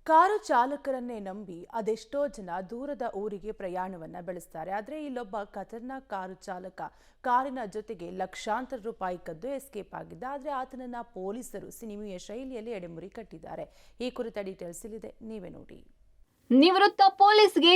Car ಚಾಲಕರನ್ನೇ ನಂಬಿ ಅದೆಷ್ಟೋ ಜನ ದೂರದ ಊರಿಗೆ ಪ್ರಯಾಣವನ್ನ ಬೆಳೆಸ್ತಾರೆ. ಆದರೆ ಇಲ್ಲೊಬ್ಬ ಖತರ್ನಾಕ್ ಕಾರು ಚಾಲಕ ಕಾರಿನ ಜೊತೆಗೆ ಲಕ್ಷಾಂತರ ರೂಪಾಯಿ ಕದ್ದು ಎಸ್ಕೇಪ್ ಆಗಿದ್ದ. ಆದರೆ ಆತನನ್ನ ಪೊಲೀಸರು ಸಿನಿಮೀಯ ಶೈಲಿಯಲ್ಲಿ ಎಡೆಮುರಿ ಕಟ್ಟಿದ್ದಾರೆ. ಈ ಕುರಿತ ಡೀಟೇಲ್ಸ್ ಇಲ್ಲಿದೆ, ನೀವೇ ನೋಡಿ. ನಿವೃತ್ತ ಪೊಲೀಸ್ಗೆ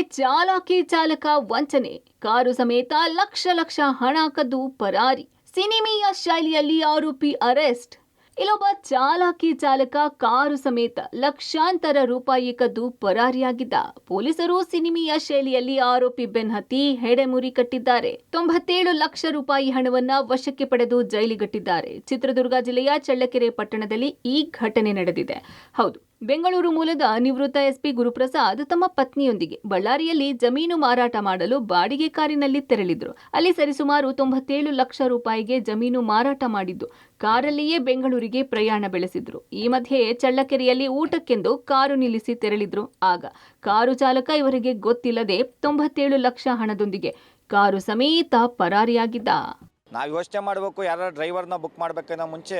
ಚಾಲಕ ವಂಚನೆ, ಕಾರು ಸಮೇತ ಲಕ್ಷ ಹಣ ಕದ್ದು ಪರಾರಿ. ಸಿನಿಮೀಯ ಶೈಲಿಯಲ್ಲಿ ಆರೋಪಿ ಅರೆಸ್ಟ್. ಇಲ್ಲೊಬ್ಬ ಚಾಲಕ ಕಾರು ಸಮೇತ ಲಕ್ಷಾಂತರ ರೂಪಾಯಿ ಕದ್ದು ಪರಾರಿಯಾಗಿದ್ದ. ಪೊಲೀಸರು ಸಿನಿಮೀಯ ಶೈಲಿಯಲ್ಲಿ ಆರೋಪಿ ಬೆನ್ನತ್ತಿ ಹೆಡೆಮುರಿ ಕಟ್ಟಿದ್ದಾರೆ. 97 ಲಕ್ಷ ರೂಪಾಯಿ ಹಣವನ್ನ ವಶಕ್ಕೆ ಪಡೆದು ಜೈಲಿಗಟ್ಟಿದ್ದಾರೆ. ಚಿತ್ರದುರ್ಗ ಜಿಲ್ಲೆಯ ಚಳ್ಳಕೆರೆ ಪಟ್ಟಣದಲ್ಲಿ ಈ ಘಟನೆ ನಡೆದಿದೆ. ಹೌದು, ಬೆಂಗಳೂರು ಮೂಲದ ನಿವೃತ್ತ ಎಸ್ಪಿ ಗುರುಪ್ರಸಾದ್ ತಮ್ಮ ಪತ್ನಿಯೊಂದಿಗೆ ಬಳ್ಳಾರಿಯಲ್ಲಿ ಜಮೀನು ಮಾರಾಟ ಮಾಡಲು ಬಾಡಿಗೆ ಕಾರಿನಲ್ಲಿ ತೆರಳಿದ್ರು. ಅಲ್ಲಿ ಸರಿಸುಮಾರು 97 ಲಕ್ಷ ರೂಪಾಯಿಗೆ ಜಮೀನು ಮಾರಾಟ ಮಾಡಿದ್ದು ಕಾರಲ್ಲಿಯೇ ಬೆಂಗಳೂರಿಗೆ ಪ್ರಯಾಣ ಬೆಳೆಸಿದ್ರು. ಈ ಮಧ್ಯೆ ಚಳ್ಳಕೆರೆಯಲ್ಲಿ ಊಟಕ್ಕೆಂದು ಕಾರು ನಿಲ್ಲಿಸಿ ತೆರಳಿದ್ರು. ಆಗ ಕಾರು ಚಾಲಕ ಇವರಿಗೆ ಗೊತ್ತಿಲ್ಲದೆ 97 ಲಕ್ಷ ಹಣದೊಂದಿಗೆ ಕಾರು ಸಮೇತ ಪರಾರಿಯಾಗಿದ್ದ. ನಾವು ಯೋಚನೆ ಮಾಡಬೇಕು, ಯಾರು ಡ್ರೈವರ್ನ ಬುಕ್ ಮಾಡಬೇಕನ್ನ ಮುಂಚೆ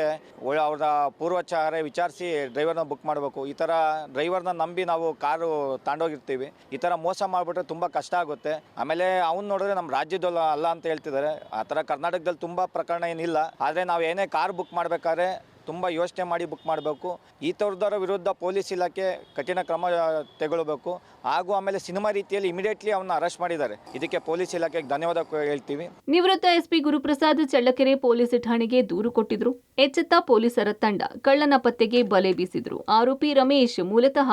ಅವರ ಪೂರ್ವಚಾರ ವಿಚಾರಿಸಿ ಡ್ರೈವರ್ನ ಬುಕ್ ಮಾಡಬೇಕು. ಈ ಥರ ಡ್ರೈವರ್ನ ನಂಬಿ ನಾವು ಕಾರು ತಗೊಂಡೋಗಿರ್ತೀವಿ. ಈ ಥರ ಮೋಸ ಮಾಡಿಬಿಟ್ರೆ ತುಂಬ ಕಷ್ಟ ಆಗುತ್ತೆ. ಆಮೇಲೆ ಅವ್ನು ನೋಡಿದ್ರೆ ನಮ್ಮ ರಾಜ್ಯದಲ್ಲ ಅಲ್ಲ ಅಂತ ಹೇಳ್ತಿದ್ದಾರೆ. ಆ ಥರ ಕರ್ನಾಟಕದಲ್ಲಿ ತುಂಬ ಪ್ರಕರಣ ಏನಿಲ್ಲ. ಆದರೆ ನಾವು ಏನೇ ಕಾರ್ ಬುಕ್ ಮಾಡಬೇಕಾದ್ರೆ ತುಂಬ ಯೋಚನೆ ಮಾಡಿ ಬುಕ್ ಮಾಡಬೇಕು. ಈ ಥರದವರ ವಿರುದ್ಧ ಪೊಲೀಸ್ ಇಲಾಖೆ ಕಠಿಣ ಕ್ರಮ ತೆಗೊಳ್ಬೇಕು. ಹಾಗೂ ಆಮೇಲೆ ಸಿನಿಮಾ ರೀತಿಯಲ್ಲಿ ಇಮಿಡಿಯೇಟ್ಲಿ ಅವನ್ನ ಅರೆಸ್ಟ್ ಮಾಡಿದ್ದಾರೆ. ಇದಕ್ಕೆ ಪೊಲೀಸ್ ಇಲಾಖೆಗೆ ಧನ್ಯವಾದ ಹೇಳ್ತೀವಿ. ನಿವೃತ್ತ ಎಸ್ಪಿ ಗುರುಪ್ರಸಾದ್ ಚಳ್ಳಕೆರೆ ಪೊಲೀಸ್ ಠಾಣೆಗೆ ದೂರು ಕೊಟ್ಟಿದ್ರು. ಎಚ್ಚೆತ್ತ ಪೊಲೀಸರ ತಂಡ ಕಳ್ಳನ ಪತ್ತೆಗೆ ಬಲೆ ಬೀಸಿದ್ರು. ಆರೋಪಿ ರಮೇಶ್ ಮೂಲತಃ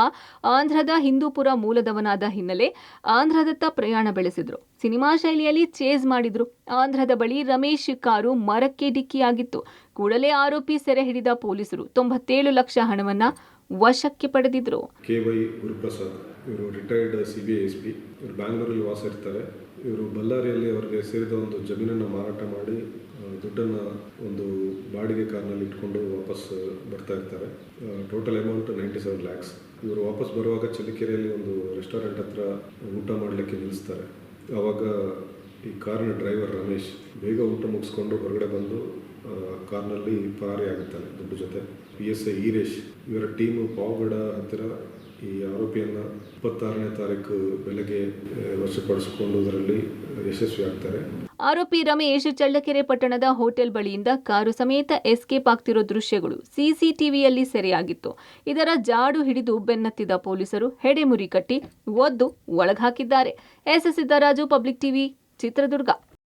ಆಂಧ್ರದ ಹಿಂದೂಪುರ ಮೂಲದವನಾದ ಹಿನ್ನೆಲೆ ಆಂಧ್ರದತ್ತ ಪ್ರಯಾಣ ಬೆಳೆಸಿದ್ರು. ಸಿನಿಮಾ ಶೈಲಿಯಲ್ಲಿ ಚೇಸ್ ಮಾಡಿದ್ರು. ಆಂಧ್ರದ ಬಳಿ ರಮೇಶ್ ಕಾರು ಮರಕ್ಕೆ ಡಿಕ್ಕಿಯಾಗಿತ್ತು. ಕೂಡಲೇ ಆರೋಪಿ ಸೆರೆ ಹಿಡಿದ ಪೊಲೀಸರು 97 ಲಕ್ಷ ಹಣವನ್ನ ವಶಕ್ಕೆ ಪಡೆದಿದ್ರು. KY ಗುರುಪ್ರಸಾದ್ ಇವರು ರಿಟೈರ್ಡ್ CBI SP. ಇವರು ಬ್ಯಾಂಗ್ಳೂರಲ್ಲಿ ವಾಸ ಇರ್ತಾರೆ. ಇವರು ಬಳ್ಳಾರಿಯಲ್ಲಿ ಅವರಿಗೆ ಸೇರಿದ ಒಂದು ಜಮೀನನ್ನು ಮಾರಾಟ ಮಾಡಿ ದುಡ್ಡನ್ನು ಒಂದು ಬಾಡಿಗೆ ಕಾರ್ನಲ್ಲಿ ಇಟ್ಕೊಂಡು ವಾಪಸ್ ಬರ್ತಾ ಇರ್ತಾರೆ. Total amount 97 lakhs. ಇವರು ವಾಪಸ್ ಬರುವಾಗ ಚಳ್ಳಕೆರೆಯಲ್ಲಿ ಒಂದು ರೆಸ್ಟೋರೆಂಟ್ ಹತ್ರ ಊಟ ಮಾಡಲಿಕ್ಕೆ ನಿಲ್ಲಿಸ್ತಾರೆ. ಆವಾಗ ಈ ಕಾರಿನ ಡ್ರೈವರ್ ರಮೇಶ್ ಬೇಗ ಊಟ ಮುಗಿಸ್ಕೊಂಡು ಹೊರಗಡೆ ಬಂದು ಕಾರ್ನಲ್ಲಿ ಪರಾರಿ ಆಗುತ್ತಾನೆ ದುಡ್ಡು ಜೊತೆ. PSI ಈರೇಶ್ ಇವರ ಟೀಮು ಪಾವಗಡ ಹತ್ತಿರ ಈ ಆರೋಪಿಯನ್ನು 26ನೇ ತಾರೀಕು ಬೆಳಗ್ಗೆ ವಶಪಡಿಸಿಕೊಳ್ಳುವುದರಲ್ಲಿ ಯಶಸ್ವಿ ಆಗ್ತಾರೆ. ಆರೋಪಿ ರಮೇಶ್ ಚಳ್ಳಕೆರೆ ಪಟ್ಟಣದ ಹೋಟೆಲ್ ಬಳಿಯಿಂದ ಕಾರು ಸಮೇತ ಎಸ್ಕೇಪ್ ಆಗ್ತಿರೋ ದೃಶ್ಯಗಳು CCTVಯಲ್ಲಿ ಸೆರೆಯಾಗಿತ್ತು. ಇದರ ಜಾಡು ಹಿಡಿದು ಬೆನ್ನತ್ತಿದ ಪೊಲೀಸರು ಹೆಡೆಮುರಿ ಕಟ್ಟಿ ಒದ್ದು ಒಳಗಾಕಿದ್ದಾರೆ. SS Siddaraju, public TV, Chitradurga.